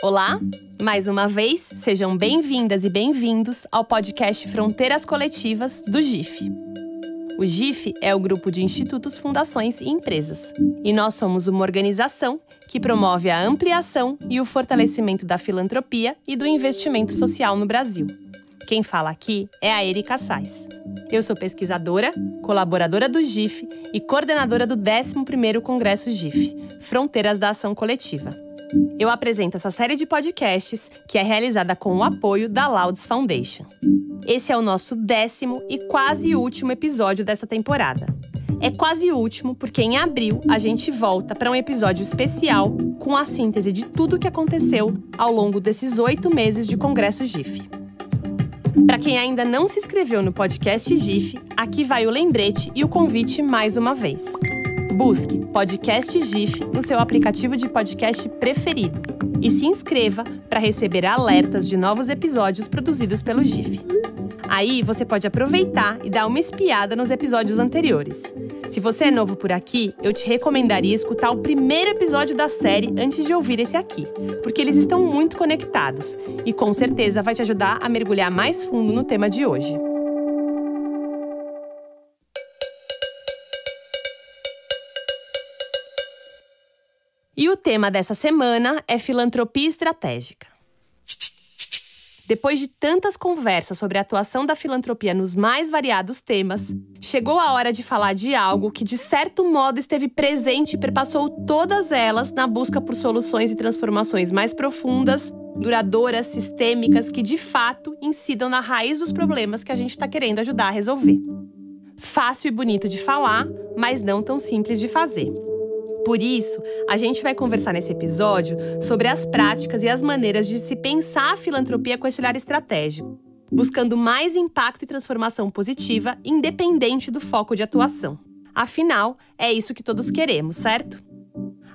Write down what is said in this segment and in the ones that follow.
Olá, mais uma vez, sejam bem-vindas e bem-vindos ao podcast Fronteiras Coletivas do GIF. O GIF é o grupo de institutos, fundações e empresas. E nós somos uma organização que promove a ampliação e o fortalecimento da filantropia e do investimento social no Brasil. Quem fala aqui é a Erika Sais. Eu sou pesquisadora, colaboradora do GIF e coordenadora do 11º Congresso GIF, Fronteiras da Ação Coletiva. Eu apresento essa série de podcasts que é realizada com o apoio da Laudes Foundation. Esse é o nosso 10º e quase último episódio desta temporada. É quase último porque em abril a gente volta para um episódio especial com a síntese de tudo o que aconteceu ao longo desses 8 meses de Congresso GIF. Para quem ainda não se inscreveu no podcast GIF, aqui vai o lembrete e o convite mais uma vez. Busque Podcast GIF no seu aplicativo de podcast preferido e se inscreva para receber alertas de novos episódios produzidos pelo GIF. Aí você pode aproveitar e dar uma espiada nos episódios anteriores. Se você é novo por aqui, eu te recomendaria escutar o primeiro episódio da série antes de ouvir esse aqui, porque eles estão muito conectados e com certeza vai te ajudar a mergulhar mais fundo no tema de hoje. E o tema dessa semana é filantropia estratégica. Depois de tantas conversas sobre a atuação da filantropia nos mais variados temas, chegou a hora de falar de algo que, de certo modo, esteve presente e perpassou todas elas na busca por soluções e transformações mais profundas, duradouras, sistêmicas, que, de fato, incidam na raiz dos problemas que a gente está querendo ajudar a resolver. Fácil e bonito de falar, mas não tão simples de fazer. Por isso, a gente vai conversar nesse episódio sobre as práticas e as maneiras de se pensar a filantropia com esse olhar estratégico, buscando mais impacto e transformação positiva, independente do foco de atuação. Afinal, é isso que todos queremos, certo?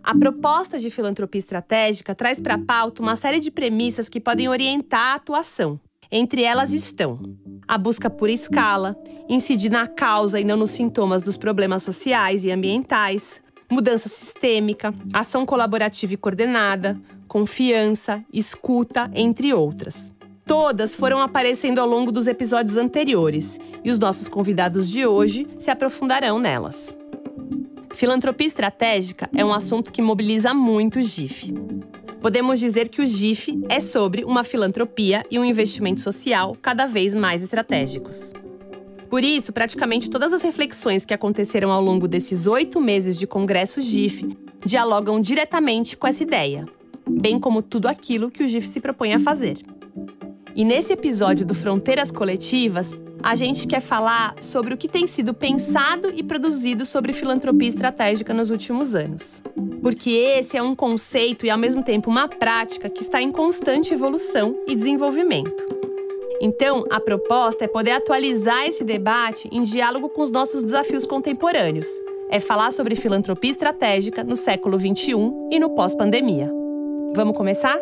A proposta de filantropia estratégica traz para a pauta uma série de premissas que podem orientar a atuação. Entre elas estão a busca por escala, incidir na causa e não nos sintomas dos problemas sociais e ambientais, mudança sistêmica, ação colaborativa e coordenada, confiança, escuta, entre outras. Todas foram aparecendo ao longo dos episódios anteriores e os nossos convidados de hoje se aprofundarão nelas. Filantropia estratégica é um assunto que mobiliza muito o GIF. Podemos dizer que o GIF é sobre uma filantropia e um investimento social cada vez mais estratégicos. Por isso, praticamente todas as reflexões que aconteceram ao longo desses 8 meses de Congresso GIF dialogam diretamente com essa ideia, bem como tudo aquilo que o GIF se propõe a fazer. E nesse episódio do Fronteiras Coletivas, a gente quer falar sobre o que tem sido pensado e produzido sobre filantropia estratégica nos últimos anos. Porque esse é um conceito e, ao mesmo tempo, uma prática que está em constante evolução e desenvolvimento. Então, a proposta é poder atualizar esse debate em diálogo com os nossos desafios contemporâneos. É falar sobre filantropia estratégica no século XXI e no pós-pandemia. Vamos começar?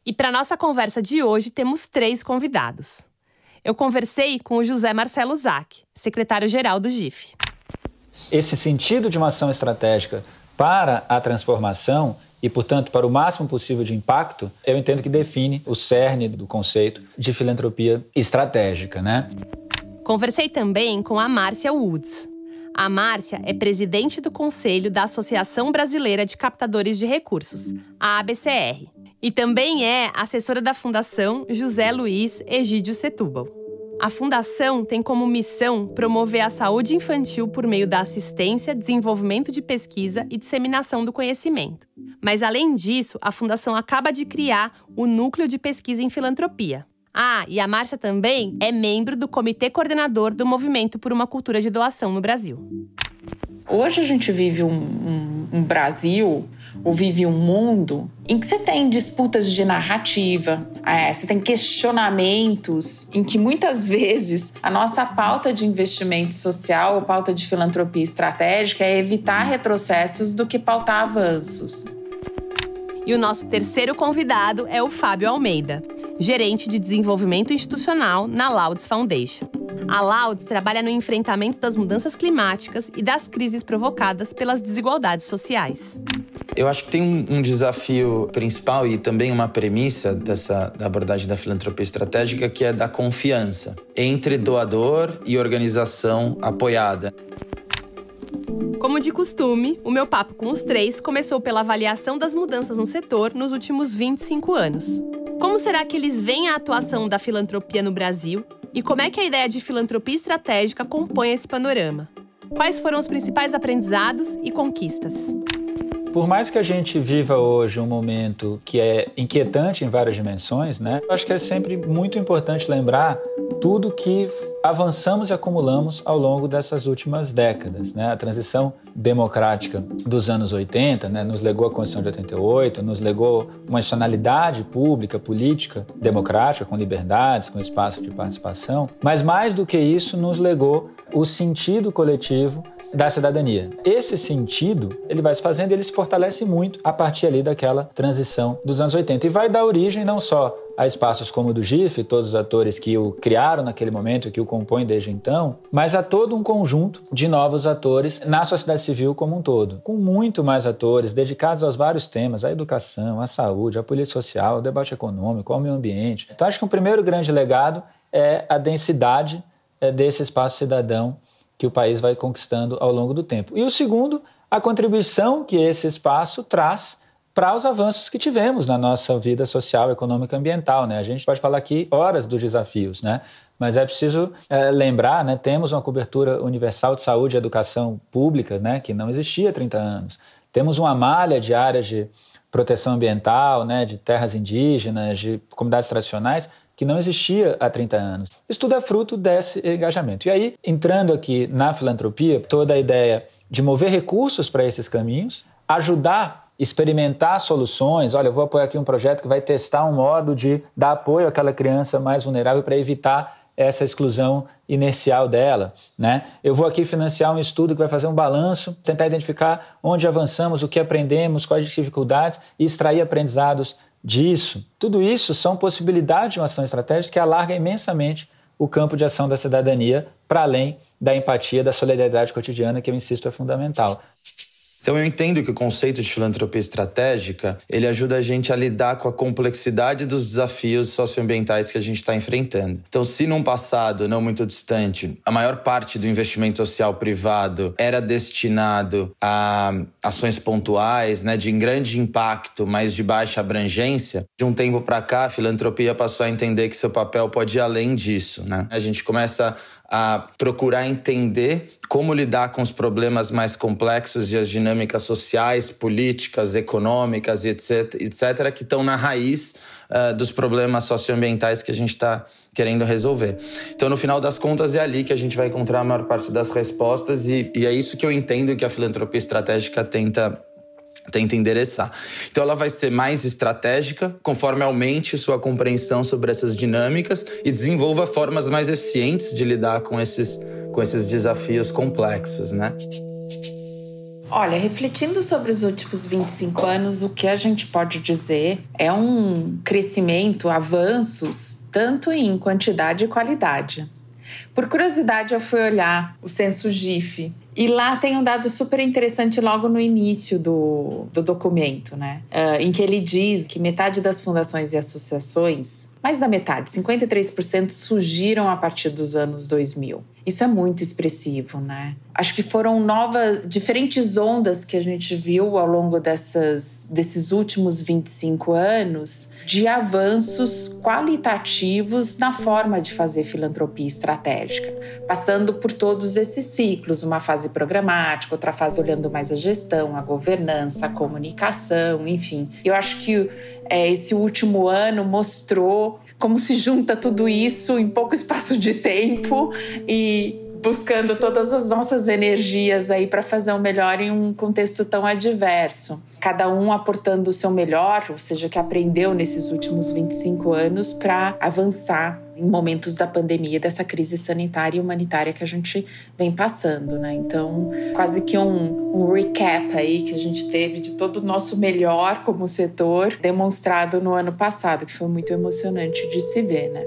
E para nossa conversa de hoje, temos 3 convidados. Eu conversei com o José Marcelo Zac, secretário-geral do GIF. Esse sentido de uma ação estratégica para a transformação e, portanto, para o máximo possível de impacto, eu entendo que define o cerne do conceito de filantropia estratégica, né? Conversei também com a Márcia Woods. A Márcia é presidente do Conselho da Associação Brasileira de Captadores de Recursos, a ABCR, e também é assessora da Fundação José Luiz Egídio Setúbal. A Fundação tem como missão promover a saúde infantil por meio da assistência, desenvolvimento de pesquisa e disseminação do conhecimento. Mas, além disso, a Fundação acaba de criar o Núcleo de Pesquisa em Filantropia. Ah, e a Márcia também é membro do Comitê Coordenador do Movimento por uma Cultura de Doação no Brasil. Hoje a gente vive um Brasil, ou vive um mundo, em que você tem disputas de narrativa, você tem questionamentos, em que muitas vezes a nossa pauta de investimento social, ou pauta de filantropia estratégica, é evitar retrocessos do que pautar avanços. E o nosso terceiro convidado é o Fábio Almeida, gerente de desenvolvimento institucional na Laudes Foundation. A Laudes trabalha no enfrentamento das mudanças climáticas e das crises provocadas pelas desigualdades sociais. Eu acho que tem um desafio principal e também uma premissa da abordagem da filantropia estratégica, que é da confiança entre doador e organização apoiada. Como de costume, o meu papo com os três começou pela avaliação das mudanças no setor nos últimos 25 anos. Como será que eles veem a atuação da filantropia no Brasil e como é que a ideia de filantropia estratégica compõe esse panorama? Quais foram os principais aprendizados e conquistas? Por mais que a gente viva hoje um momento que é inquietante em várias dimensões, né? Eu acho que é sempre muito importante lembrar tudo que avançamos e acumulamos ao longo dessas últimas décadas, né? A transição democrática dos anos 80, né, nos legou a Constituição de 88, nos legou uma institucionalidade pública, política, democrática, com liberdades, com espaço de participação, mas mais do que isso, nos legou o sentido coletivo da cidadania. Esse sentido, ele vai se fazendo e ele se fortalece muito a partir ali daquela transição dos anos 80 e vai dar origem não só a espaços como o do GIF, todos os atores que o criaram naquele momento e que o compõem desde então, mas a todo um conjunto de novos atores na sociedade civil como um todo, com muito mais atores dedicados aos vários temas, à educação, à saúde, à política social, ao debate econômico, ao meio ambiente. Então acho que o primeiro grande legado é a densidade desse espaço cidadão que o país vai conquistando ao longo do tempo. E o segundo, a contribuição que esse espaço traz para os avanços que tivemos na nossa vida social, econômica e ambiental, né? A gente pode falar aqui horas dos desafios, né? Mas é preciso lembrar, né? Temos uma cobertura universal de saúde e educação pública, né? Que não existia há 30 anos. Temos uma malha de áreas de proteção ambiental, né? De terras indígenas, de comunidades tradicionais, que não existia há 30 anos. Isso tudo é fruto desse engajamento. E aí, entrando aqui na filantropia, toda a ideia de mover recursos para esses caminhos, ajudar, experimentar soluções. Olha, eu vou apoiar aqui um projeto que vai testar um modo de dar apoio àquela criança mais vulnerável para evitar essa exclusão inercial dela, né? Eu vou aqui financiar um estudo que vai fazer um balanço, tentar identificar onde avançamos, o que aprendemos, quais as dificuldades e extrair aprendizados disso. Tudo isso são possibilidades de uma ação estratégica que alarga imensamente o campo de ação da cidadania para além da empatia, da solidariedade cotidiana, que eu insisto é fundamental. Então eu entendo que o conceito de filantropia estratégica, ele ajuda a gente a lidar com a complexidade dos desafios socioambientais que a gente está enfrentando. Então, se num passado não muito distante, a maior parte do investimento social privado era destinado a ações pontuais, né, de grande impacto, mas de baixa abrangência, de um tempo para cá, a filantropia passou a entender que seu papel pode ir além disso, né? A gente começa a procurar entender como lidar com os problemas mais complexos e as dinâmicas sociais, políticas, econômicas, etc., que estão na raiz dos problemas socioambientais que a gente está querendo resolver. Então, no final das contas, é ali que a gente vai encontrar a maior parte das respostas e é isso que eu entendo que a filantropia estratégica tenta endereçar. Então ela vai ser mais estratégica, conforme aumente sua compreensão sobre essas dinâmicas e desenvolva formas mais eficientes de lidar com esses desafios complexos, né? Olha, refletindo sobre os últimos 25 anos, o que a gente pode dizer é um crescimento, avanços, tanto em quantidade e qualidade. Por curiosidade, eu fui olhar o censo GIF. E lá tem um dado super interessante logo no início do documento, né? Em que ele diz que metade das fundações e associações, mais da metade, 53%, surgiram a partir dos anos 2000. Isso é muito expressivo, né? Acho que foram diferentes ondas que a gente viu ao longo desses últimos 25 anos de avanços qualitativos na forma de fazer filantropia estratégica, passando por todos esses ciclos, uma fase programática, outra fase olhando mais a gestão, a governança, a comunicação, enfim. Eu acho que esse último ano mostrou como se junta tudo isso em pouco espaço de tempo e buscando todas as nossas energias aí para fazer o melhor em um contexto tão adverso. Cada um aportando o seu melhor, ou seja, que aprendeu nesses últimos 25 anos para avançar em momentos da pandemia, dessa crise sanitária e humanitária que a gente vem passando, né? Então, quase que um recap aí que a gente teve de todo o nosso melhor como setor demonstrado no ano passado, que foi muito emocionante de se ver, né?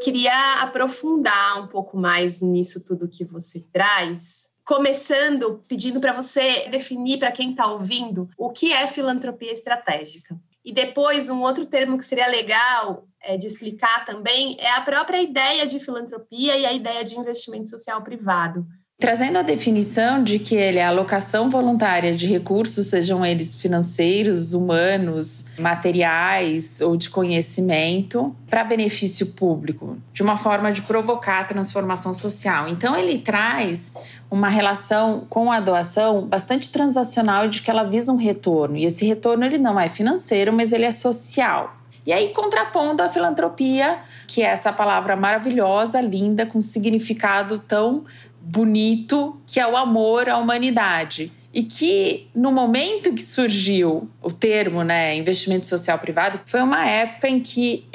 Queria aprofundar um pouco mais nisso tudo que você traz, começando pedindo para você definir para quem está ouvindo o que é filantropia estratégica. E depois, um outro termo que seria legal de explicar também é a própria ideia de filantropia e a ideia de investimento social privado. Trazendo a definição de que ele é a alocação voluntária de recursos, sejam eles financeiros, humanos, materiais ou de conhecimento, para benefício público, de uma forma de provocar a transformação social. Então, ele traz uma relação com a doação bastante transacional de que ela visa um retorno. E esse retorno ele não é financeiro, mas ele é social. E aí, contrapondo a filantropia, que é essa palavra maravilhosa, linda, com significado tão bonito, que é o amor à humanidade. E que, no momento que surgiu o termo, investimento social privado, foi uma época em que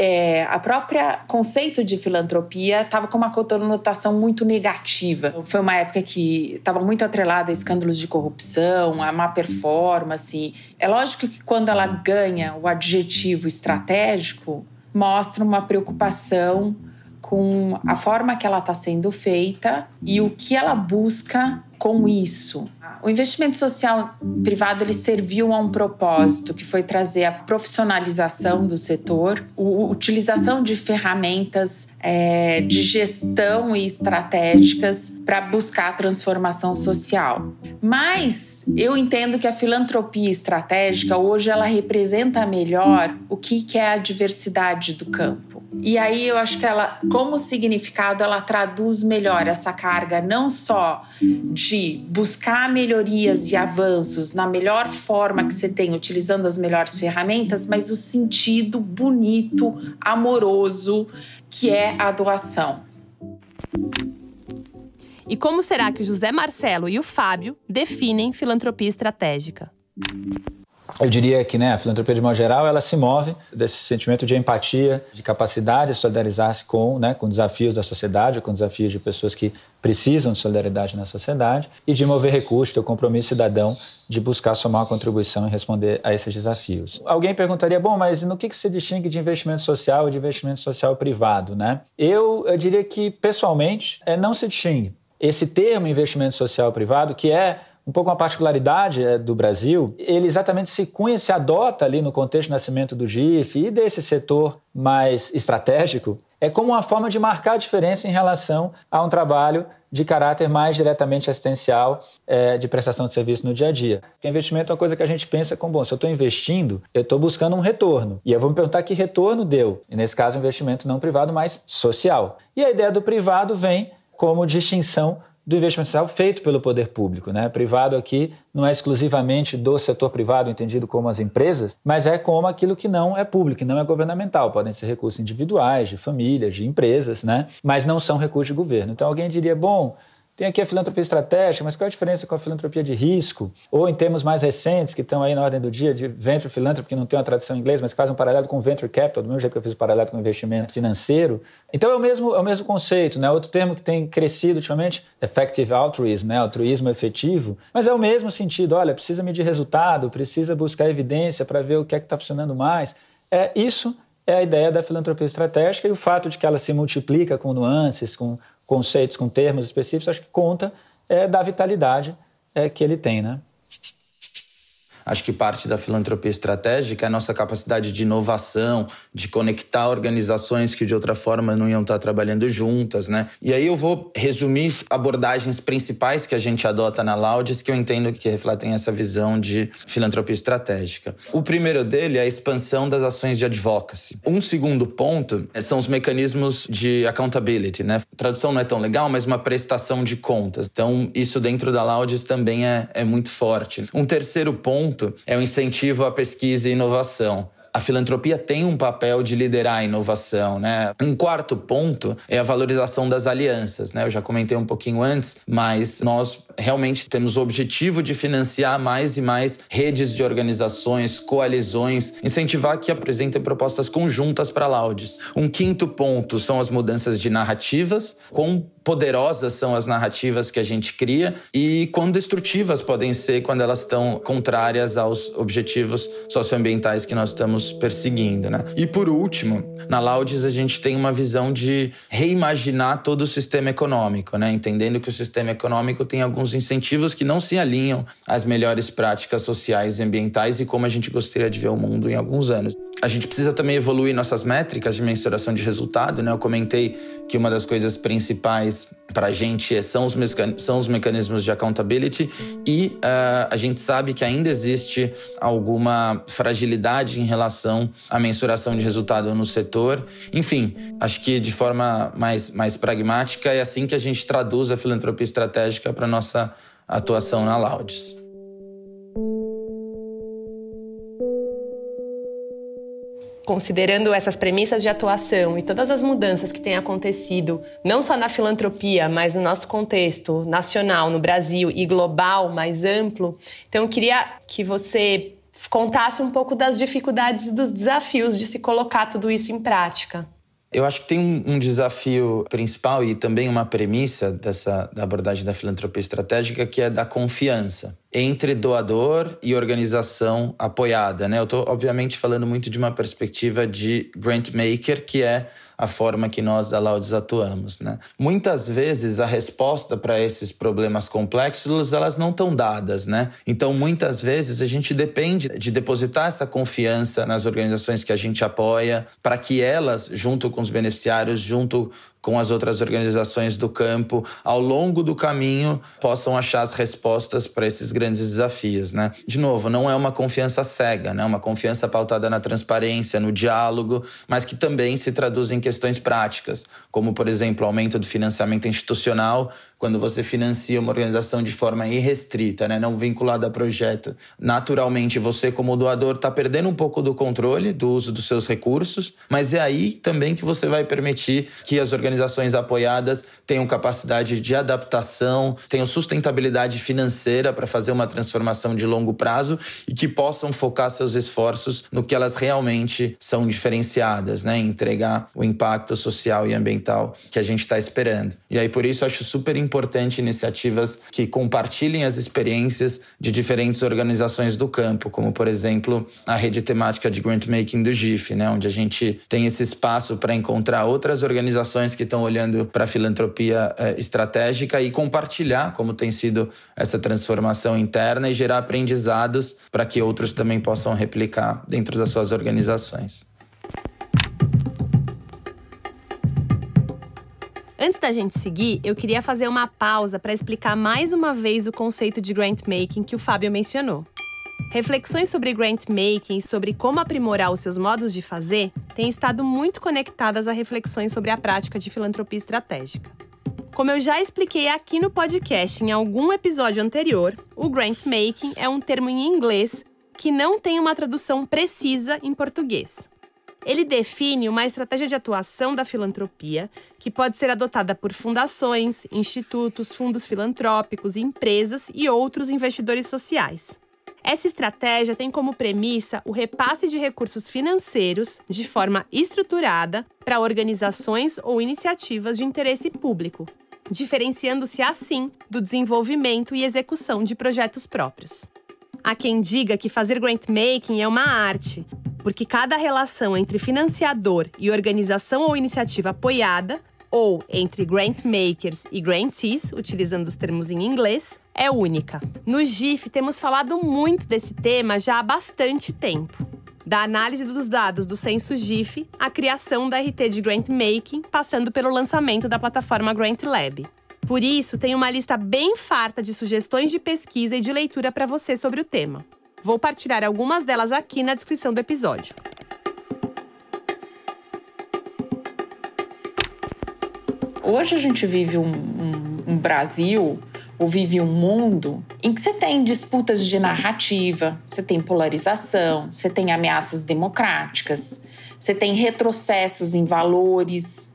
a própria conceito de filantropia estava com uma conotação muito negativa. Foi uma época que estava muito atrelada a escândalos de corrupção, a má performance. É lógico que quando ela ganha o adjetivo estratégico, mostra uma preocupação com a forma que ela está sendo feita e o que ela busca com isso. O investimento social privado ele serviu a um propósito, que foi trazer a profissionalização do setor, a utilização de ferramentas de gestão e estratégicas para buscar a transformação social. Mas eu entendo que a filantropia estratégica hoje ela representa melhor o que é a diversidade do campo. E aí eu acho que ela, como significado, ela traduz melhor essa carga não só de buscar melhorias e avanços na melhor forma que você tem, utilizando as melhores ferramentas, mas o sentido bonito, amoroso, que é a doação. E como será que o José Marcelo e o Fábio definem filantropia estratégica? Eu diria que a filantropia, de modo geral, ela se move desse sentimento de empatia, de capacidade de solidarizar-se com desafios da sociedade, com desafios de pessoas que precisam de solidariedade na sociedade e de mover recursos, ter o compromisso cidadão de buscar somar uma contribuição e responder a esses desafios. Alguém perguntaria, mas no que se distingue de investimento social e de investimento social privado, Eu diria que, pessoalmente, não se distingue. Esse termo investimento social privado, que é um pouco uma particularidade do Brasil, ele exatamente se adota ali no contexto do nascimento do GIF e desse setor mais estratégico, é como uma forma de marcar a diferença em relação a um trabalho de caráter mais diretamente assistencial, de prestação de serviço no dia a dia. Porque investimento é uma coisa que a gente pensa como, se eu estou investindo, eu estou buscando um retorno. E eu vou me perguntar que retorno deu. E nesse caso, um investimento não privado, mas social. E a ideia do privado vem como distinção do investimento social feito pelo poder público. Privado aqui não é exclusivamente do setor privado, entendido como as empresas, mas é como aquilo que não é público, que não é governamental. Podem ser recursos individuais, de famílias, de empresas, mas não são recursos de governo. Então alguém diria, tem aqui a filantropia estratégica, mas qual é a diferença com a filantropia de risco? Ou em termos mais recentes, que estão aí na ordem do dia, de venture philanthropy, que não tem uma tradução em inglês, mas que faz um paralelo com venture capital, do mesmo jeito que eu fiz o paralelo com investimento financeiro. Então é o mesmo conceito, Outro termo que tem crescido ultimamente, effective altruism, altruísmo efetivo, mas é o mesmo sentido, precisa medir resultado, precisa buscar evidência para ver o que é que está funcionando mais. Isso é a ideia da filantropia estratégica e o fato de que ela se multiplica com nuances, com conceitos, com termos específicos, acho que conta da vitalidade que ele tem, Acho que parte da filantropia estratégica é a nossa capacidade de inovação, de conectar organizações que de outra forma não iam estar trabalhando juntas, E aí eu vou resumir abordagens principais que a gente adota na Laudes, que eu entendo que refletem essa visão de filantropia estratégica. O primeiro dele é a expansão das ações de advocacy. Um segundo ponto são os mecanismos de accountability, Tradução não é tão legal, mas uma prestação de contas. Então, isso dentro da Laudes também é muito forte. Um terceiro ponto é o incentivo à pesquisa e inovação. A filantropia tem um papel de liderar a inovação, Um quarto ponto é a valorização das alianças, Eu já comentei um pouquinho antes, mas nós realmente temos o objetivo de financiar mais e mais redes de organizações, coalizões, incentivar que apresentem propostas conjuntas para a Laudes. Um quinto ponto são as mudanças de narrativas, quão poderosas são as narrativas que a gente cria e quão destrutivas podem ser quando elas estão contrárias aos objetivos socioambientais que nós estamos estamos perseguindo, né? E por último, na Laudes a gente tem uma visão de reimaginar todo o sistema econômico, né? Entendendo que o sistema econômico tem alguns incentivos que não se alinham às melhores práticas sociais e ambientais e como a gente gostaria de ver o mundo em alguns anos. A gente precisa também evoluir nossas métricas de mensuração de resultado, né? Eu comentei que uma das coisas principais para a gente são os mecanismos de accountability e a gente sabe que ainda existe alguma fragilidade em relação à mensuração de resultado no setor. Enfim, acho que de forma mais pragmática é assim que a gente traduz a filantropia estratégica para a nossa atuação na Laudes. Considerando essas premissas de atuação e todas as mudanças que têm acontecido, não só na filantropia, mas no nosso contexto nacional, no Brasil e global, mais amplo, então eu queria que você contasse um pouco das dificuldades e dos desafios de se colocar tudo isso em prática. Eu acho que tem um desafio principal e também uma premissa da abordagem da filantropia estratégica, que é da confiança entre doador e organização apoiada, né? Eu estou, obviamente, falando muito de uma perspectiva de grant maker, que é a forma que nós da Laudes atuamos, né? Muitas vezes a resposta para esses problemas complexos, elas não estão dadas, né? Então, muitas vezes a gente depende de depositar essa confiança nas organizações que a gente apoia, para que elas, junto com os beneficiários, junto com as outras organizações do campo, ao longo do caminho, possam achar as respostas para esses grandes desafios, né? De novo, não é uma confiança cega, né? Uma confiança pautada na transparência, no diálogo, mas que também se traduz em questões práticas, como, por exemplo, o aumento do financiamento institucional, quando você financia uma organização de forma irrestrita, né? Não vinculada a projeto. Naturalmente, você como doador está perdendo um pouco do controle do uso dos seus recursos, mas é aí também que você vai permitir que as organizações apoiadas tenham capacidade de adaptação, tenham sustentabilidade financeira para fazer uma transformação de longo prazo e que possam focar seus esforços no que elas realmente são diferenciadas, né? Entregar o impacto social e ambiental que a gente está esperando. E aí, por isso, eu acho super importante iniciativas que compartilhem as experiências de diferentes organizações do campo, como, por exemplo, a rede temática de grant-making do GIF, né? Onde a gente tem esse espaço para encontrar outras organizações que estão olhando para a filantropia estratégica e compartilhar como tem sido essa transformação interna e gerar aprendizados para que outros também possam replicar dentro das suas organizações. Antes da gente seguir, eu queria fazer uma pausa para explicar mais uma vez o conceito de grant-making que o Fábio mencionou. Reflexões sobre grant-making e sobre como aprimorar os seus modos de fazer têm estado muito conectadas a reflexões sobre a prática de filantropia estratégica. Como eu já expliquei aqui no podcast em algum episódio anterior, o grant-making é um termo em inglês que não tem uma tradução precisa em português. Ele define uma estratégia de atuação da filantropia que pode ser adotada por fundações, institutos, fundos filantrópicos, empresas e outros investidores sociais. Essa estratégia tem como premissa o repasse de recursos financeiros de forma estruturada para organizações ou iniciativas de interesse público, diferenciando-se assim do desenvolvimento e execução de projetos próprios. Há quem diga que fazer grant-making é uma arte, porque cada relação entre financiador e organização ou iniciativa apoiada, ou entre grant makers e grantees, utilizando os termos em inglês, é única. No GIF, temos falado muito desse tema já há bastante tempo. Da análise dos dados do censo GIF, à criação da RT de grant making, passando pelo lançamento da plataforma Grant Lab. Por isso, tem uma lista bem farta de sugestões de pesquisa e de leitura para você sobre o tema. Vou partilhar algumas delas aqui na descrição do episódio. Hoje a gente vive um Brasil, ou vive um mundo, em que você tem disputas de narrativa, você tem polarização, você tem ameaças democráticas, você tem retrocessos em valores,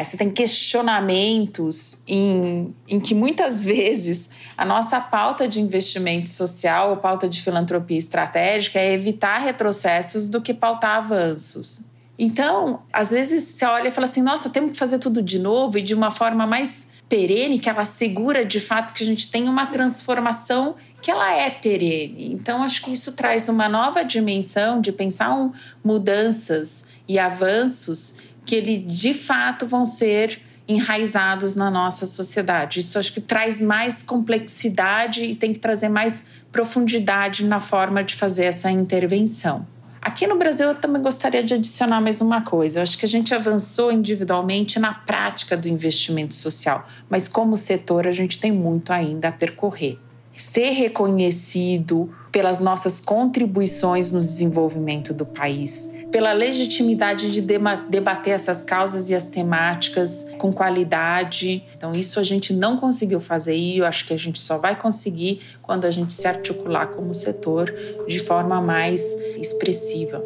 você tem questionamentos em que muitas vezes a nossa pauta de investimento social, ou pauta de filantropia estratégica é evitar retrocessos do que pautar avanços. Então, às vezes você olha e fala assim, nossa, temos que fazer tudo de novo e de uma forma mais perene, que ela assegura de fato que a gente tem uma transformação que ela é perene. Então, acho que isso traz uma nova dimensão de pensar mudanças e avanços que ele, de fato, vão ser enraizados na nossa sociedade. Isso acho que traz mais complexidade e tem que trazer mais profundidade na forma de fazer essa intervenção. Aqui no Brasil, eu também gostaria de adicionar mais uma coisa. Eu acho que a gente avançou individualmente na prática do investimento social, mas como setor, a gente tem muito ainda a percorrer. Ser reconhecido pelas nossas contribuições no desenvolvimento do país, pela legitimidade de debater essas causas e as temáticas com qualidade. Então, isso a gente não conseguiu fazer e eu acho que a gente só vai conseguir quando a gente se articular como setor de forma mais expressiva.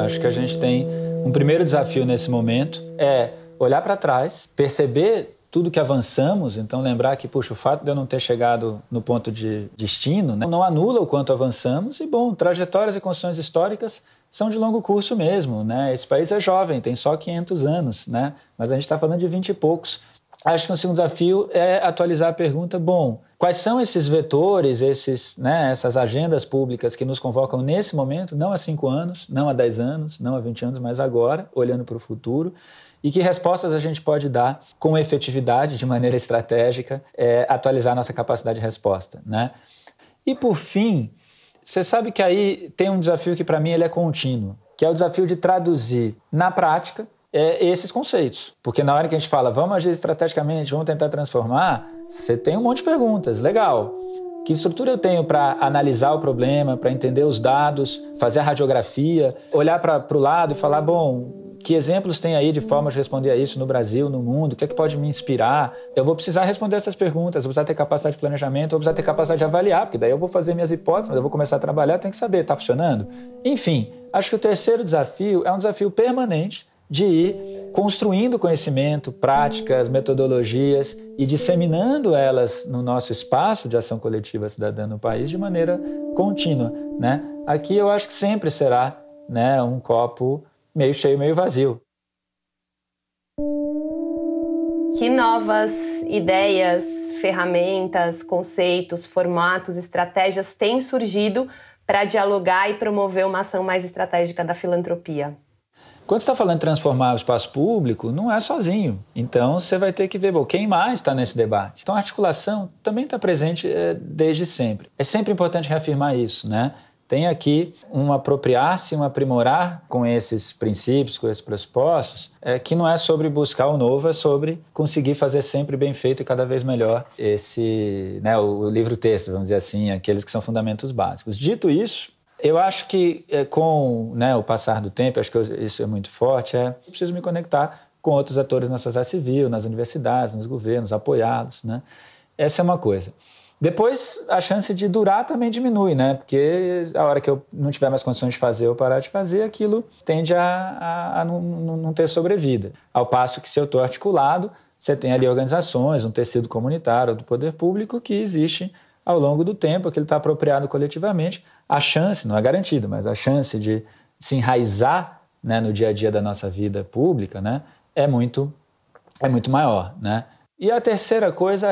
Acho que a gente tem um primeiro desafio nesse momento, é olhar para trás, perceber tudo que avançamos, então lembrar que, puxa, o fato de eu não ter chegado no ponto de destino, né, não anula o quanto avançamos e, bom, trajetórias e construções históricas são de longo curso mesmo, né? Esse país é jovem, tem só 500 anos, né? Mas a gente está falando de 20 e poucos. Acho que o segundo desafio é atualizar a pergunta, bom, quais são esses vetores, essas agendas públicas que nos convocam nesse momento, não há 5 anos, não há 10 anos, não há 20 anos, mas agora, olhando para o futuro, e que respostas a gente pode dar com efetividade, de maneira estratégica, atualizar nossa capacidade de resposta, né? E, por fim, você sabe que aí tem um desafio que, para mim, ele é contínuo, que é o desafio de traduzir na prática esses conceitos. Porque na hora que a gente fala, vamos agir estrategicamente, vamos tentar transformar, você tem um monte de perguntas. Legal. Que estrutura eu tenho para analisar o problema, para entender os dados, fazer a radiografia, olhar para o lado e falar, bom, que exemplos tem aí de formas de responder a isso no Brasil, no mundo? O que é que pode me inspirar? Eu vou precisar responder essas perguntas, eu vou precisar ter capacidade de planejamento, eu vou precisar ter capacidade de avaliar, porque daí eu vou fazer minhas hipóteses, mas eu vou começar a trabalhar, tenho que saber, está funcionando? Enfim, acho que o terceiro desafio é um desafio permanente de ir construindo conhecimento, práticas, metodologias e disseminando elas no nosso espaço de ação coletiva cidadã no país de maneira contínua, né? Aqui eu acho que sempre será, né, um copo meio cheio, meio vazio. Que novas ideias, ferramentas, conceitos, formatos, estratégias têm surgido para dialogar e promover uma ação mais estratégica da filantropia? Quando você está falando de transformar o espaço público, não é sozinho. Então, você vai ter que ver, bom, quem mais está nesse debate. Então, a articulação também está presente desde sempre. É sempre importante reafirmar isso, né? Tem aqui um apropriar-se, um aprimorar com esses princípios, com esses pressupostos, que não é sobre buscar o novo, é sobre conseguir fazer sempre bem feito e cada vez melhor o livro-texto, vamos dizer assim, aqueles que são fundamentos básicos. Dito isso, eu acho que com o passar do tempo, acho que isso é muito forte, eu preciso me conectar com outros atores na sociedade civil, nas universidades, nos governos, apoiá-los, né? Essa é uma coisa. Depois, a chance de durar também diminui, né? Porque a hora que eu não tiver mais condições de fazer ou parar de fazer, aquilo tende a não ter sobrevida. Ao passo que, se eu estou articulado, você tem ali organizações, um tecido comunitário do poder público que existe ao longo do tempo, que ele está apropriado coletivamente. A chance, não é garantida, mas a chance de se enraizar, né, no dia a dia da nossa vida pública, né, é muito maior, né? E a terceira coisa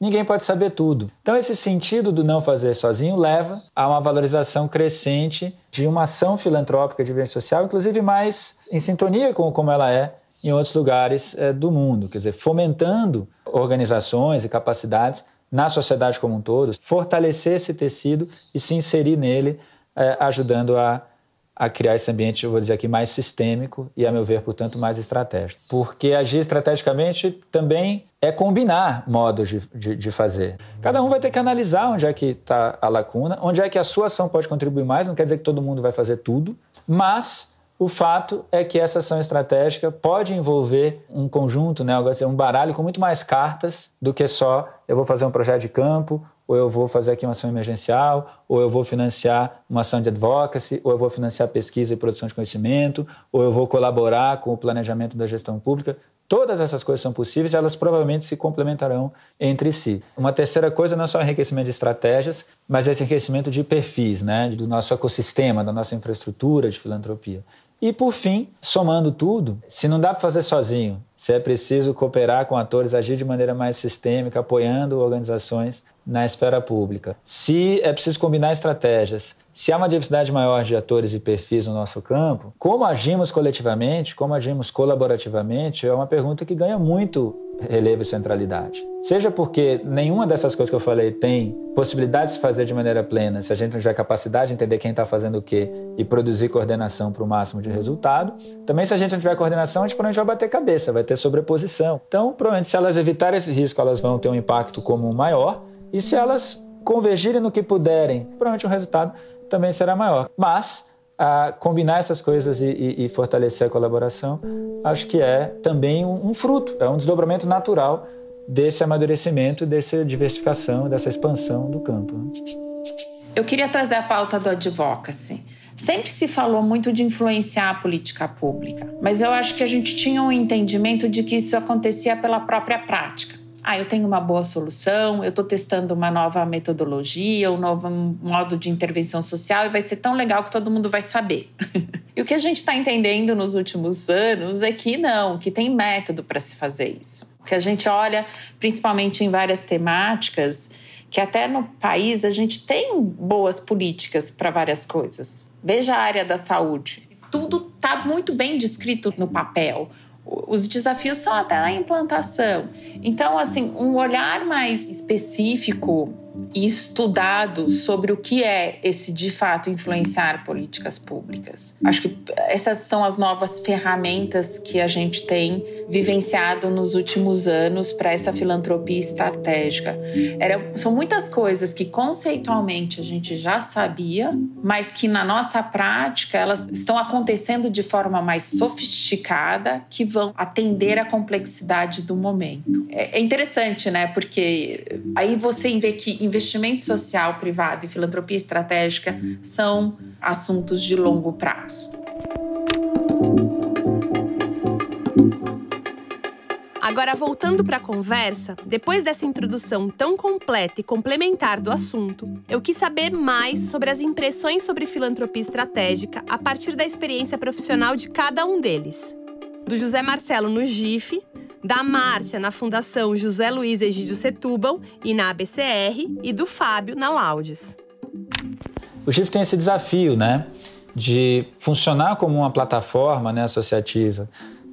ninguém pode saber tudo. Então, esse sentido do não fazer sozinho leva a uma valorização crescente de uma ação filantrópica de bem social, inclusive mais em sintonia com como ela é em outros lugares do mundo. Quer dizer, fomentando organizações e capacidades na sociedade como um todo, fortalecer esse tecido e se inserir nele, ajudando a criar esse ambiente, eu vou dizer aqui, mais sistêmico e, a meu ver, portanto, mais estratégico. Porque agir estrategicamente também é combinar modos de fazer. Cada um vai ter que analisar onde é que está a lacuna, onde é que a sua ação pode contribuir mais, não quer dizer que todo mundo vai fazer tudo, mas o fato é que essa ação estratégica pode envolver um conjunto, um baralho com muito mais cartas do que só eu vou fazer um projeto de campo, ou eu vou fazer aqui uma ação emergencial, ou eu vou financiar uma ação de advocacy, ou eu vou financiar pesquisa e produção de conhecimento, ou eu vou colaborar com o planejamento da gestão pública. Todas essas coisas são possíveis e elas provavelmente se complementarão entre si. Uma terceira coisa não é só o enriquecimento de estratégias, mas esse enriquecimento de perfis, né, do nosso ecossistema, da nossa infraestrutura de filantropia. E, por fim, somando tudo, se não dá para fazer sozinho, se é preciso cooperar com atores, agir de maneira mais sistêmica, apoiando organizações na esfera pública. Se é preciso combinar estratégias, se há uma diversidade maior de atores e perfis no nosso campo, como agimos coletivamente, como agimos colaborativamente, é uma pergunta que ganha muito relevo e centralidade. Seja porque nenhuma dessas coisas que eu falei tem possibilidade de se fazer de maneira plena, se a gente não tiver capacidade de entender quem está fazendo o quê e produzir coordenação para o máximo de resultado. Também, se a gente não tiver coordenação, a gente provavelmente vai bater cabeça, vai ter sobreposição. Então, provavelmente, se elas evitarem esse risco, elas vão ter um impacto comum maior. E se elas convergirem no que puderem, provavelmente o resultado também será maior. Mas combinar essas coisas e fortalecer a colaboração, acho que é também um fruto, é um desdobramento natural desse amadurecimento, dessa diversificação, dessa expansão do campo. Eu queria trazer a pauta do advocacy. Sempre se falou muito de influenciar a política pública, mas eu acho que a gente tinha um entendimento de que isso acontecia pela própria prática. Eu tenho uma boa solução, eu estou testando uma nova metodologia, um novo modo de intervenção social e vai ser tão legal que todo mundo vai saber. E o que a gente está entendendo nos últimos anos é que não, que tem método para se fazer isso. Que a gente olha, principalmente em várias temáticas, que até no país a gente tem boas políticas para várias coisas. Veja a área da saúde. Tudo está muito bem descrito no papel. Os desafios são até na implantação. Então, assim, um olhar mais específico e estudado sobre o que é esse, de fato, influenciar políticas públicas. Acho que essas são as novas ferramentas que a gente tem vivenciado nos últimos anos para essa filantropia estratégica. São muitas coisas que conceitualmente a gente já sabia, mas que na nossa prática elas estão acontecendo de forma mais sofisticada, que vão atender à complexidade do momento. É interessante, né? Porque aí você vê que investimento social privado e filantropia estratégica são assuntos de longo prazo. Agora, voltando para a conversa, depois dessa introdução tão completa e complementar do assunto, eu quis saber mais sobre as impressões sobre filantropia estratégica a partir da experiência profissional de cada um deles. Do José Marcelo no GIF, da Márcia na Fundação José Luiz Egídio Setúbal e na ABCR, e do Fábio na Laudes. O GIF tem esse desafio, né, de funcionar como uma plataforma, né, associativa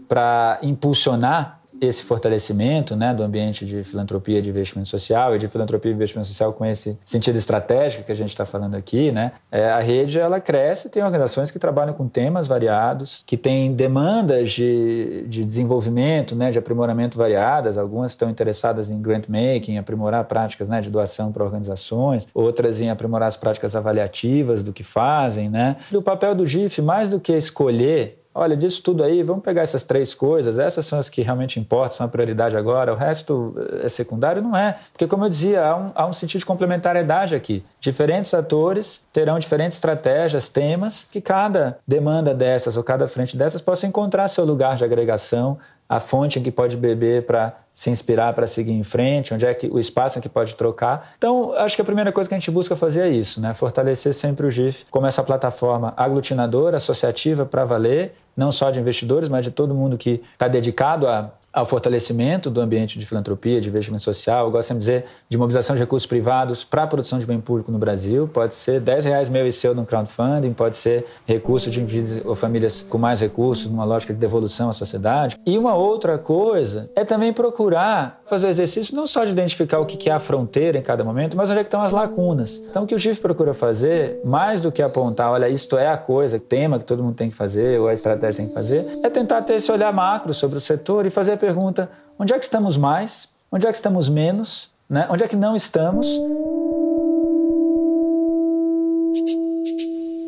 para impulsionar esse fortalecimento, né, do ambiente de filantropia e de investimento social, e de filantropia e investimento social com esse sentido estratégico que a gente está falando aqui, né? A rede, ela cresce, tem organizações que trabalham com temas variados, que têm demandas de desenvolvimento, né, de aprimoramento variadas. Algumas estão interessadas em grant making, aprimorar práticas, né, de doação para organizações, outras em aprimorar as práticas avaliativas do que fazem, né? E o papel do GIF, mais do que escolher, olha, disso tudo aí, vamos pegar essas 3 coisas, essas são as que realmente importam, são a prioridade agora, o resto é secundário, não é. Porque, como eu dizia, há um sentido de complementariedade aqui. Diferentes atores terão diferentes estratégias, temas, que cada demanda dessas ou cada frente dessas possa encontrar seu lugar de agregação, a fonte em que pode beber para se inspirar, para seguir em frente, onde é que o espaço em que pode trocar. Então, acho que a primeira coisa que a gente busca fazer é isso, né? Fortalecer sempre o GIF como essa plataforma aglutinadora, associativa para valer, não só de investidores, mas de todo mundo que está dedicado ao fortalecimento do ambiente de filantropia, de investimento social. Eu gosto sempre de dizer de mobilização de recursos privados para a produção de bem público no Brasil. Pode ser R$10 meu e seu no crowdfunding, pode ser recurso de indivíduos ou famílias com mais recursos, numa lógica de devolução à sociedade. E uma outra coisa é também procurar fazer o exercício não só de identificar o que é a fronteira em cada momento, mas onde é que estão as lacunas. Então, o que o GIF procura fazer, mais do que apontar, olha, isto é a coisa, tema que todo mundo tem que fazer, ou a estratégia tem que fazer, é tentar ter esse olhar macro sobre o setor e fazer a pergunta, onde é que estamos mais, onde é que estamos menos, né? Onde é que não estamos.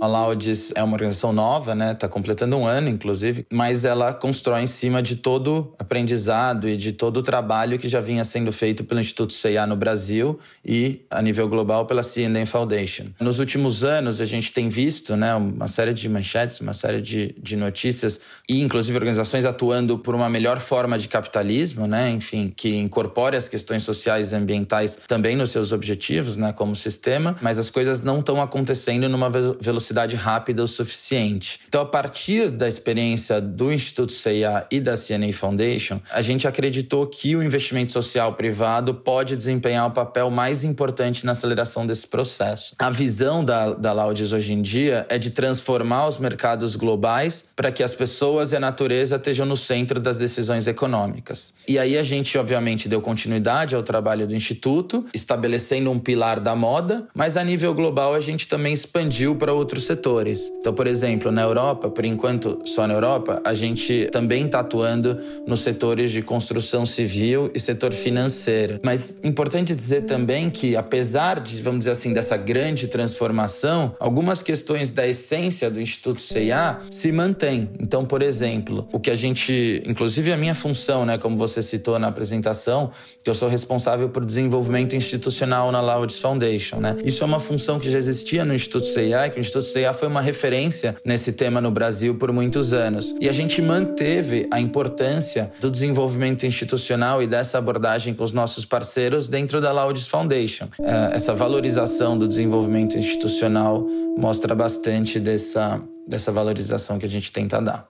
A Laudes é uma organização nova, né? Está completando 1 ano, inclusive, mas ela constrói em cima de todo aprendizado e de todo o trabalho que já vinha sendo feito pelo Instituto C&A no Brasil e, a nível global, pela C&A Foundation. Nos últimos anos, a gente tem visto, né, uma série de manchetes, uma série de notícias e, inclusive, organizações atuando por uma melhor forma de capitalismo, né? Enfim, que incorpore as questões sociais e ambientais também nos seus objetivos, né, como sistema, mas as coisas não estão acontecendo numa velocidade velocidade rápida o suficiente. Então, a partir da experiência do Instituto CIA e da CNA Foundation, a gente acreditou que o investimento social privado pode desempenhar o papel mais importante na aceleração desse processo. A visão da Laudes hoje em dia é de transformar os mercados globais para que as pessoas e a natureza estejam no centro das decisões econômicas. E aí a gente, obviamente, deu continuidade ao trabalho do Instituto, estabelecendo um pilar da moda, mas a nível global a gente também expandiu para outros setores. Então, por exemplo, na Europa, por enquanto só na Europa, a gente também está atuando nos setores de construção civil e setor financeiro. Mas importante dizer também que, apesar de, vamos dizer assim, dessa grande transformação, algumas questões da essência do Instituto CIA se mantêm. Então, por exemplo, o que a gente, inclusive a minha função, né, como você citou na apresentação, que eu sou responsável por desenvolvimento institucional na Laudes Foundation, né? Isso é uma função que já existia no Instituto CIA, que o Instituto CIA foi uma referência nesse tema no Brasil por muitos anos. E a gente manteve a importância do desenvolvimento institucional e dessa abordagem com os nossos parceiros dentro da Laudes Foundation. Essa valorização do desenvolvimento institucional mostra bastante dessa valorização que a gente tenta dar.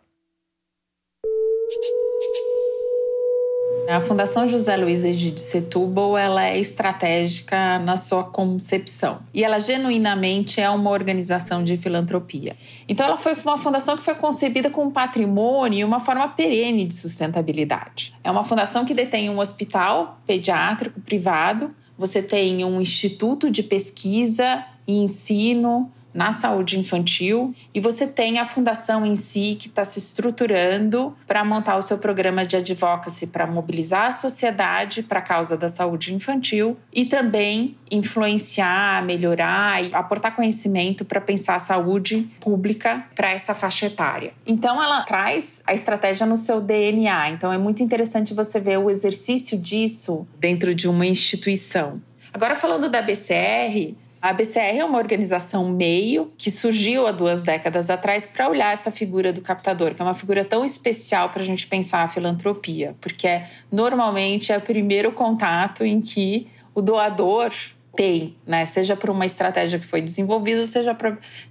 A Fundação José Luiz Egídio Setúbal, ela é estratégica na sua concepção. E ela genuinamente é uma organização de filantropia. Então ela foi uma fundação que foi concebida com um patrimônio e uma forma perene de sustentabilidade. É uma fundação que detém um hospital pediátrico privado, você tem um instituto de pesquisa e ensino na saúde infantil e você tem a fundação em si que está se estruturando para montar o seu programa de advocacy para mobilizar a sociedade para a causa da saúde infantil e também influenciar, melhorar e aportar conhecimento para pensar a saúde pública para essa faixa etária. Então ela traz a estratégia no seu DNA, então é muito interessante você ver o exercício disso dentro de uma instituição. Agora falando da BCR, a BCR é uma organização meio que surgiu há 2 décadas atrás para olhar essa figura do captador, que é uma figura tão especial para a gente pensar a filantropia, porque normalmente é o primeiro contato em que o doador tem, né? Seja por uma estratégia que foi desenvolvida, seja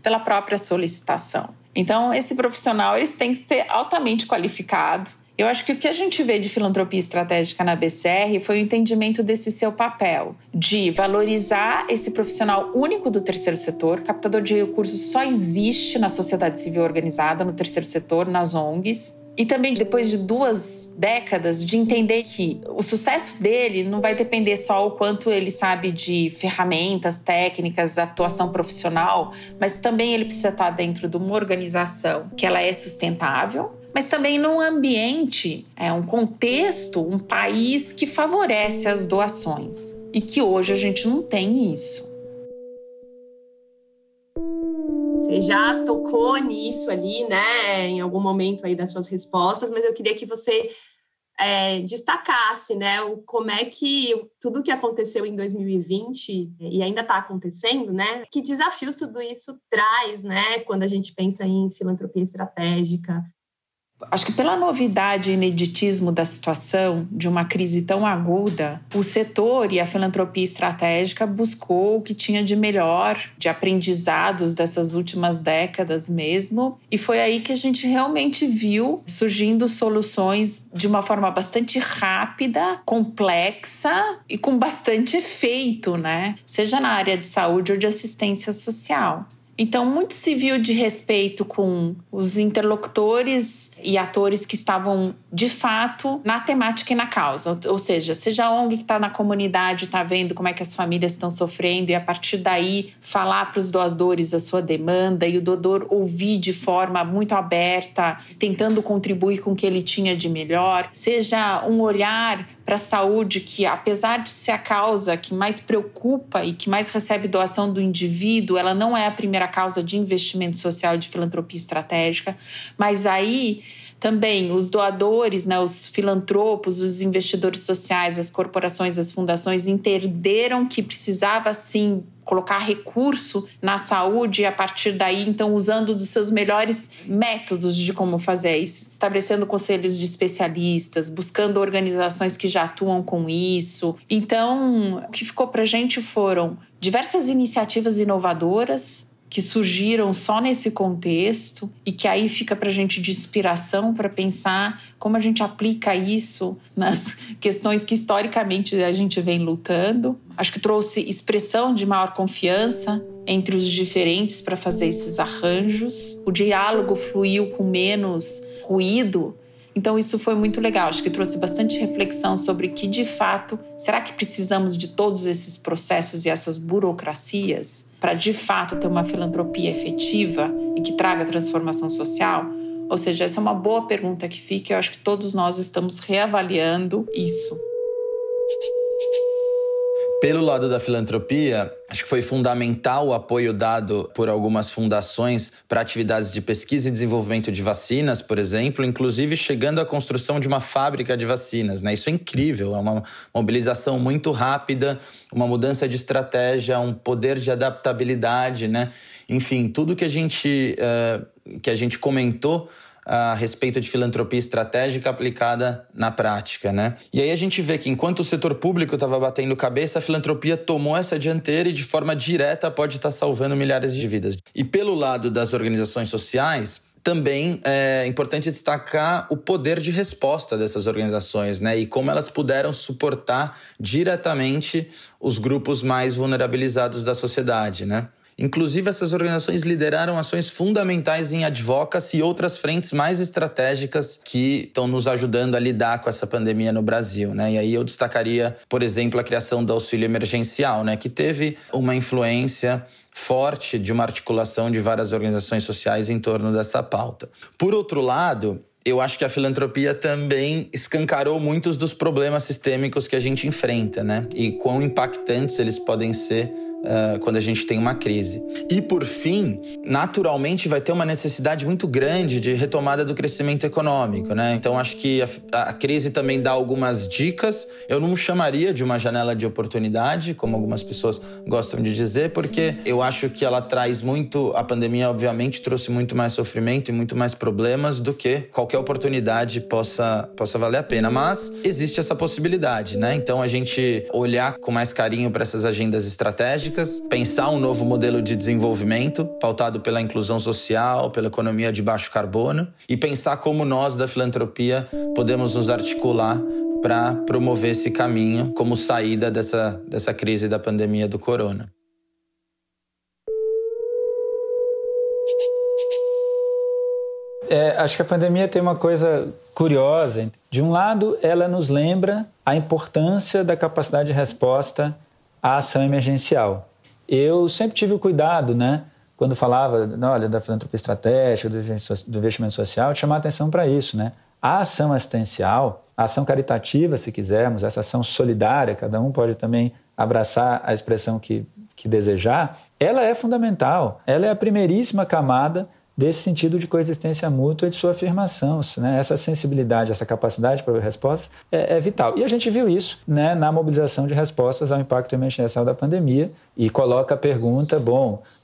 pela própria solicitação. Então, esse profissional eles têm que ser altamente qualificado. Eu acho que o que a gente vê de filantropia estratégica na BCR foi o entendimento desse seu papel, de valorizar esse profissional único do terceiro setor. Captador de recursos só existe na sociedade civil organizada, no terceiro setor, nas ONGs. E também, depois de 2 décadas, de entender que o sucesso dele não vai depender só o quanto ele sabe de ferramentas, técnicas, atuação profissional, mas também ele precisa estar dentro de uma organização que ela é sustentável, mas também num ambiente, um contexto, um país que favorece as doações. E que hoje a gente não tem isso. Você já tocou nisso ali, né, em algum momento aí das suas respostas, mas eu queria que você destacasse, né, como é que tudo que aconteceu em 2020 e ainda está acontecendo, né, que desafios tudo isso traz, né, quando a gente pensa em filantropia estratégica. Acho que pela novidade e ineditismo da situação, de uma crise tão aguda, o setor e a filantropia estratégica buscou o que tinha de melhor, de aprendizados dessas últimas décadas mesmo. E foi aí que a gente realmente viu surgindo soluções de uma forma bastante rápida, complexa e com bastante efeito, né? Seja na área de saúde ou de assistência social. Então, muito se viu de respeito com os interlocutores e atores que estavam, de fato, na temática e na causa. Ou seja a ONG que está na comunidade, está vendo como é que as famílias estão sofrendo e, a partir daí, falar para os doadores a sua demanda e o doador ouvir de forma muito aberta, tentando contribuir com o que ele tinha de melhor. Seja um olhar para a saúde que, apesar de ser a causa que mais preocupa e que mais recebe doação do indivíduo, ela não é a primeira causa de investimento social e de filantropia estratégica, mas aí também os doadores, né, os filantropos, os investidores sociais, as corporações, as fundações entenderam que precisava sim colocar recurso na saúde e, a partir daí, então, usando dos seus melhores métodos de como fazer isso, estabelecendo conselhos de especialistas, buscando organizações que já atuam com isso. Então, o que ficou para a gente foram diversas iniciativas inovadoras, que surgiram só nesse contexto e que aí fica para a gente de inspiração para pensar como a gente aplica isso nas questões que historicamente a gente vem lutando. Acho que trouxe expressão de maior confiança entre os diferentes para fazer esses arranjos. O diálogo fluiu com menos ruído. Então isso foi muito legal, acho que trouxe bastante reflexão sobre que, de fato, será que precisamos de todos esses processos e essas burocracias para, de fato, ter uma filantropia efetiva e que traga transformação social? Ou seja, essa é uma boa pergunta que fica, eu acho que todos nós estamos reavaliando isso. Pelo lado da filantropia, acho que foi fundamental o apoio dado por algumas fundações para atividades de pesquisa e desenvolvimento de vacinas, por exemplo, inclusive chegando à construção de uma fábrica de vacinas, né? Isso é incrível, é uma mobilização muito rápida, uma mudança de estratégia, um poder de adaptabilidade, né? Enfim, tudo que a gente comentou a respeito de filantropia estratégica aplicada na prática, né? E aí a gente vê que enquanto o setor público estava batendo cabeça, a filantropia tomou essa dianteira e de forma direta pode estar salvando milhares de vidas. E pelo lado das organizações sociais, também é importante destacar o poder de resposta dessas organizações, né? E como elas puderam suportar diretamente os grupos mais vulnerabilizados da sociedade, né? Inclusive, essas organizações lideraram ações fundamentais em advocacy e outras frentes mais estratégicas que estão nos ajudando a lidar com essa pandemia no Brasil, né? E aí eu destacaria, por exemplo, a criação do auxílio emergencial, né? Que teve uma influência forte de uma articulação de várias organizações sociais em torno dessa pauta. Por outro lado, eu acho que a filantropia também escancarou muitos dos problemas sistêmicos que a gente enfrenta, né? E quão impactantes eles podem ser quando a gente tem uma crise. E, por fim, naturalmente vai ter uma necessidade muito grande de retomada do crescimento econômico, né? Então, acho que a crise também dá algumas dicas. Eu não chamaria de uma janela de oportunidade, como algumas pessoas gostam de dizer, porque eu acho que ela traz muito... A pandemia, obviamente, trouxe muito mais sofrimento e muito mais problemas do que qualquer oportunidade possa valer a pena. Mas existe essa possibilidade, né? Então, a gente olhar com mais carinho para essas agendas estratégicas, pensar um novo modelo de desenvolvimento pautado pela inclusão social, pela economia de baixo carbono e pensar como nós da filantropia podemos nos articular para promover esse caminho como saída dessa crise da pandemia do corona. Acho que a pandemia tem uma coisa curiosa. De um lado, ela nos lembra a importância da capacidade de resposta à ação emergencial. Eu sempre tive o cuidado, né, quando falava da filantropia estratégica, do investimento social, de chamar a atenção para isso, né? A ação assistencial, a ação caritativa, se quisermos, essa ação solidária, cada um pode também abraçar a expressão que desejar, ela é fundamental, ela é a primeiríssima camada desse sentido de coexistência mútua e de sua afirmação, né? Essa sensibilidade, essa capacidade de prover respostas é vital. E a gente viu isso, né, na mobilização de respostas ao impacto emergencial da pandemia e coloca a pergunta,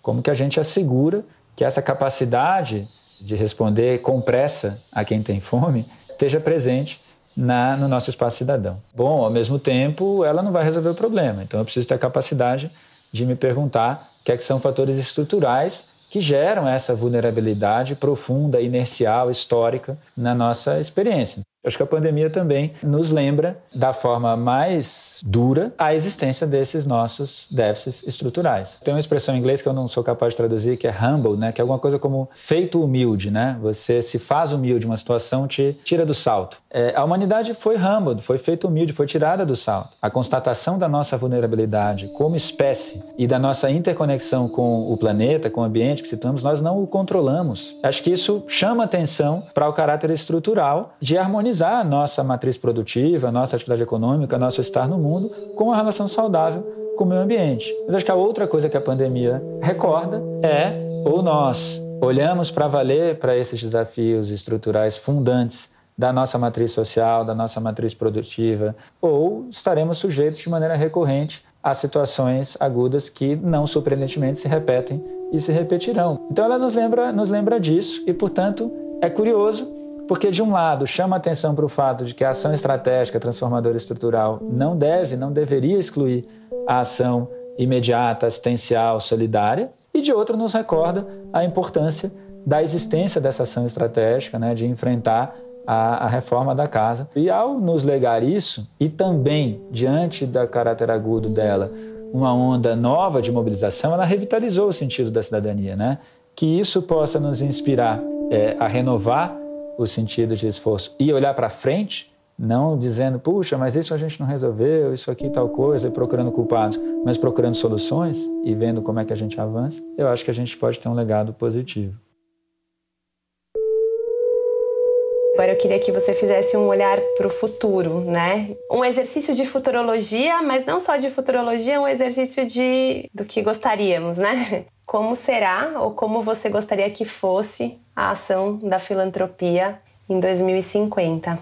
como que a gente assegura que essa capacidade de responder com pressa a quem tem fome esteja presente no nosso espaço cidadão? Ao mesmo tempo, ela não vai resolver o problema. Então, eu preciso ter a capacidade de me perguntar o que é que são fatores estruturais que geram essa vulnerabilidade profunda, inercial, histórica na nossa experiência. Acho que a pandemia também nos lembra, da forma mais dura, a existência desses nossos déficits estruturais. Tem uma expressão em inglês que eu não sou capaz de traduzir, que é humble, né? Que é alguma coisa como feito humilde, né? Você se faz humilde, uma situação te tira do salto. A humanidade foi humble, foi feita humilde, foi tirada do salto. A constatação da nossa vulnerabilidade como espécie e da nossa interconexão com o planeta, com o ambiente que citamos, nós não o controlamos. Acho que isso chama atenção para o caráter estrutural de harmonizar a nossa matriz produtiva, a nossa atividade econômica, nosso estar no mundo com uma relação saudável com o meio ambiente. Mas acho que a outra coisa que a pandemia recorda ou nós olhamos para valer para esses desafios estruturais fundantes da nossa matriz social, da nossa matriz produtiva, ou estaremos sujeitos de maneira recorrente a situações agudas que não surpreendentemente se repetem e se repetirão. Então ela nos lembra disso e, portanto, é curioso porque, de um lado, chama atenção para o fato de que a ação estratégica transformadora estrutural não deveria excluir a ação imediata, assistencial, solidária. e de outro nos recorda a importância da existência dessa ação estratégica, né, de enfrentar a reforma da casa. E ao nos legar isso, e também diante do caráter agudo dela, uma onda nova de mobilização, ela revitalizou o sentido da cidadania, né? Que isso possa nos inspirar a renovar o sentido de esforço e olhar para frente, não dizendo, puxa, mas isso a gente não resolveu, isso aqui tal coisa, e procurando culpados, mas procurando soluções e vendo como é que a gente avança. Eu acho que a gente pode ter um legado positivo. Agora eu queria que você fizesse um olhar para o futuro, né? Um exercício de futurologia, mas não só de futurologia, um exercício do que gostaríamos, né? Como será ou como você gostaria que fosse a ação da filantropia em 2050?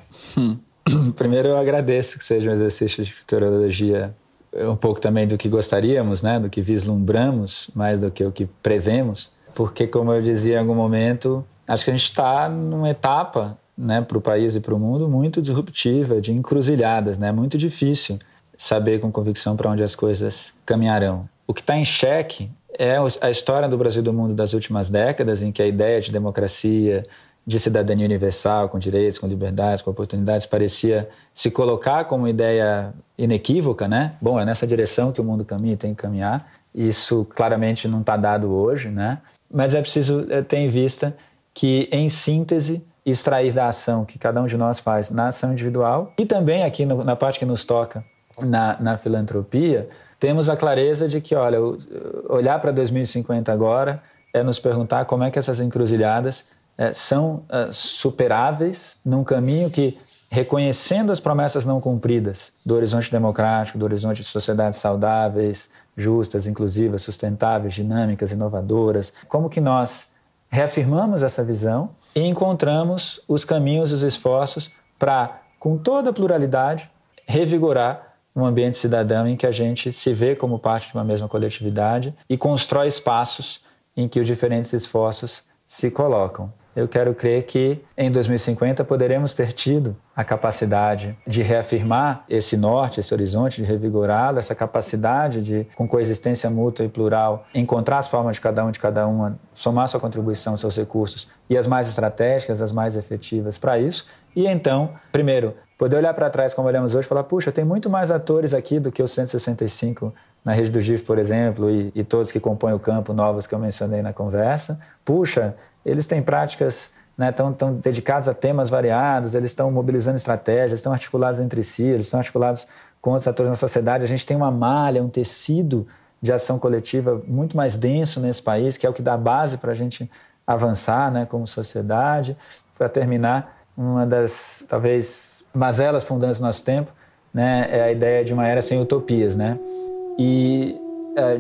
Primeiro eu agradeço que seja um exercício de futurologia, um pouco também do que gostaríamos, né? Do que vislumbramos, mais do que o que prevemos, porque como eu dizia em algum momento, acho que a gente está numa etapa, né, para o país e para o mundo muito disruptiva, de encruzilhadas, né? Muito difícil saber com convicção para onde as coisas caminharão. O que está em xeque é a história do Brasil e do mundo das últimas décadas, em que a ideia de democracia, de cidadania universal, com direitos, com liberdades, com oportunidades, parecia se colocar como ideia inequívoca, né? Bom, é nessa direção que o mundo caminha e tem que caminhar. Isso claramente não está dado hoje, né? Mas é preciso ter em vista que, em síntese, extrair da ação que cada um de nós faz na ação individual e também aqui na parte que nos toca na filantropia, temos a clareza de que, olha, olhar para 2050 agora é nos perguntar como é que essas encruzilhadas são superáveis num caminho que, reconhecendo as promessas não cumpridas do horizonte democrático, do horizonte de sociedades saudáveis, justas, inclusivas, sustentáveis, dinâmicas, inovadoras, como que nós reafirmamos essa visão e encontramos os caminhos e os esforços para, com toda a pluralidade, revigorar um ambiente cidadão em que a gente se vê como parte de uma mesma coletividade e constrói espaços em que os diferentes esforços se colocam. Eu quero crer que em 2050 poderemos ter tido a capacidade de reafirmar esse norte, esse horizonte, de revigorá-lo, essa capacidade de, com coexistência mútua e plural, encontrar as formas de cada uma, somar sua contribuição, seus recursos e as mais estratégicas, as mais efetivas para isso. E então, primeiro, poder olhar para trás como olhamos hoje e falar, puxa, tem muito mais atores aqui do que os 165 na rede do GIF, por exemplo, e todos que compõem o campo novos que eu mencionei na conversa. Puxa, eles têm práticas, né, estão dedicados a temas variados, eles estão mobilizando estratégias, estão articulados entre si, eles estão articulados com outros atores na sociedade. A gente tem uma malha, um tecido de ação coletiva muito mais denso nesse país, que é o que dá base para a gente avançar, né, como sociedade. Para terminar, uma das, talvez, mazelas fundantes do nosso tempo, né, é a ideia de uma era sem utopias, né? E,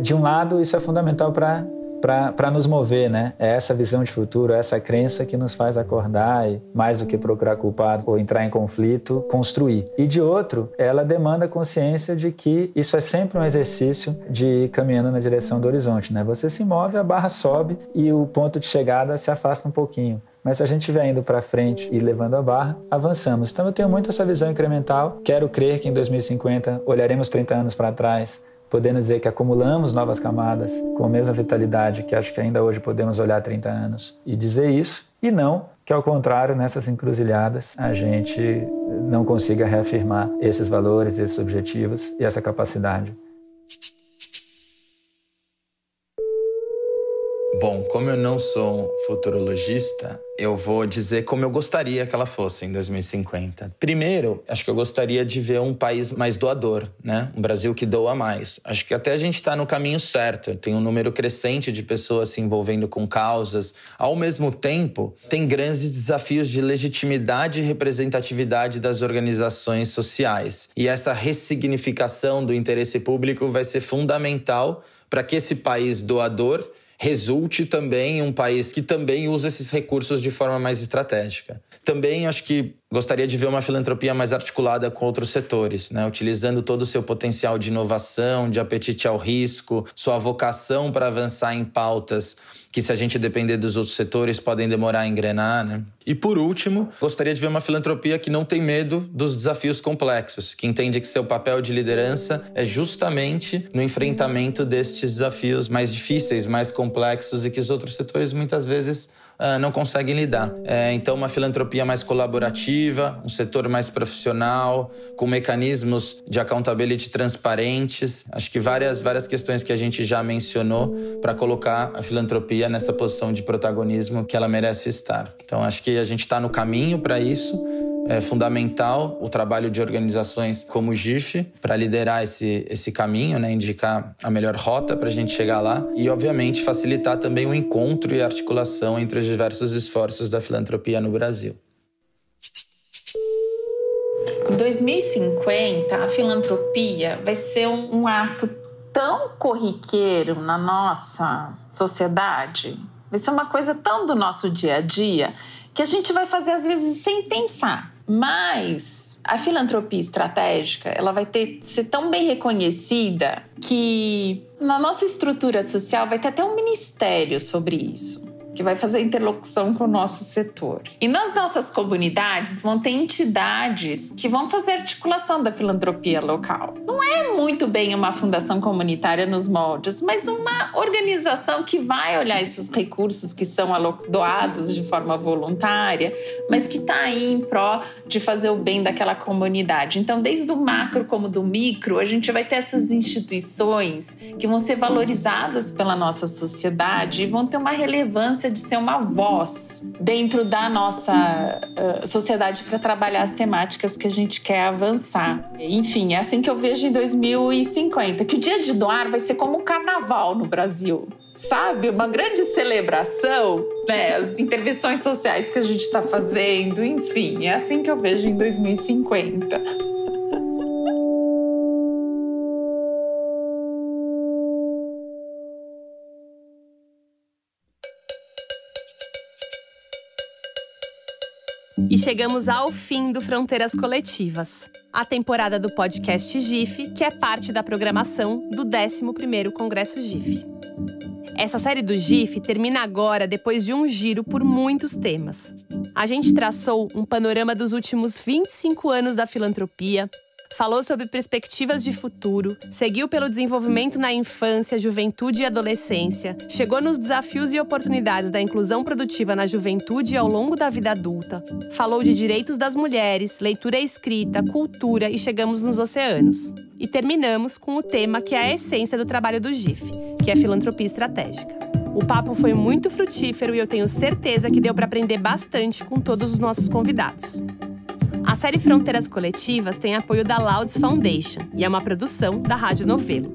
de um lado, isso é fundamental para nos mover, né? É essa visão de futuro, é essa crença que nos faz acordar e, mais do que procurar culpados ou entrar em conflito, construir. E de outro, ela demanda consciência de que isso é sempre um exercício de ir caminhando na direção do horizonte, né? Você se move, a barra sobe e o ponto de chegada se afasta um pouquinho. Mas se a gente estiver indo para frente e levando a barra, avançamos. Então eu tenho muito essa visão incremental. Quero crer que em 2050 olharemos 30 anos para trás, podendo dizer que acumulamos novas camadas com a mesma vitalidade que acho que ainda hoje podemos olhar 30 anos e dizer isso, e não que, ao contrário, nessas encruzilhadas, a gente não consiga reafirmar esses valores, esses objetivos e essa capacidade. Bom, como eu não sou futurologista, eu vou dizer como eu gostaria que ela fosse em 2050. Primeiro, acho que eu gostaria de ver um país mais doador, né? Um Brasil que doa mais. Acho que até a gente está no caminho certo. Tem um número crescente de pessoas se envolvendo com causas. Ao mesmo tempo, tem grandes desafios de legitimidade e representatividade das organizações sociais. E essa ressignificação do interesse público vai ser fundamental para que esse país doador resulte também em um país que também usa esses recursos de forma mais estratégica. Também acho que gostaria de ver uma filantropia mais articulada com outros setores, né? Utilizando todo o seu potencial de inovação, de apetite ao risco, sua vocação para avançar em pautas que, se a gente depender dos outros setores, podem demorar a engrenar, né? E, por último, gostaria de ver uma filantropia que não tem medo dos desafios complexos, que entende que seu papel de liderança é justamente no enfrentamento destes desafios mais difíceis, mais complexos e que os outros setores muitas vezes não conseguem lidar. Então, uma filantropia mais colaborativa, um setor mais profissional, com mecanismos de accountability transparentes. Acho que várias questões que a gente já mencionou para colocar a filantropia nessa posição de protagonismo que ela merece estar. Então, acho que a gente está no caminho para isso. É fundamental o trabalho de organizações como o GIF para liderar esse caminho, né? Indicar a melhor rota para a gente chegar lá e, obviamente, facilitar também o encontro e a articulação entre os diversos esforços da filantropia no Brasil. Em 2050, a filantropia vai ser um ato tão corriqueiro na nossa sociedade, vai ser uma coisa tão do nosso dia a dia, que a gente vai fazer às vezes sem pensar. Mas a filantropia estratégica, ela vai ser tão bem reconhecida que na nossa estrutura social vai ter até um ministério sobre isso, que vai fazer interlocução com o nosso setor. E nas nossas comunidades vão ter entidades que vão fazer articulação da filantropia local. Não é muito bem uma fundação comunitária nos moldes, mas uma organização que vai olhar esses recursos que são doados de forma voluntária, mas que está aí em pró de fazer o bem daquela comunidade. Então, desde o macro como do micro, a gente vai ter essas instituições que vão ser valorizadas pela nossa sociedade e vão ter uma relevância de ser uma voz dentro da nossa sociedade para trabalhar as temáticas que a gente quer avançar. Enfim, é assim que eu vejo em 2050, que o Dia de Doar vai ser como um carnaval no Brasil. Sabe? Uma grande celebração, né? As intervenções sociais que a gente está fazendo, enfim, é assim que eu vejo em 2050. E chegamos ao fim do Fronteiras Coletivas, a temporada do podcast GIF, que é parte da programação do 11º Congresso GIF. Essa série do GIF termina agora depois de um giro por muitos temas. A gente traçou um panorama dos últimos 25 anos da filantropia, falou sobre perspectivas de futuro, seguiu pelo desenvolvimento na infância, juventude e adolescência, chegou nos desafios e oportunidades da inclusão produtiva na juventude e ao longo da vida adulta, falou de direitos das mulheres, leitura e escrita, cultura e chegamos nos oceanos. E terminamos com o tema que é a essência do trabalho do GIF, que é filantropia estratégica. O papo foi muito frutífero e eu tenho certeza que deu para aprender bastante com todos os nossos convidados. A série Fronteiras Coletivas tem apoio da Louds Foundation e é uma produção da Rádio Novelo.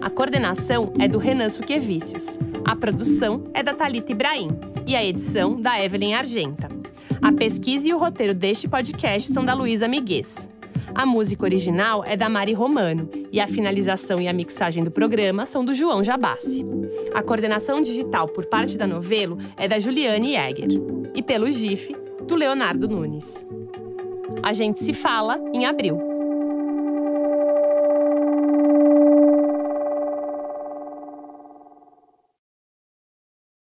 A coordenação é do Renan Suquevicius, a produção é da Thalita Ibrahim e a edição da Evelyn Argenta. A pesquisa e o roteiro deste podcast são da Luísa Miguez. A música original é da Mari Romano e a finalização e a mixagem do programa são do João Jabassi. A coordenação digital por parte da Novelo é da Juliane Jäger e pelo GIF, do Leonardo Nunes. A gente se fala em abril.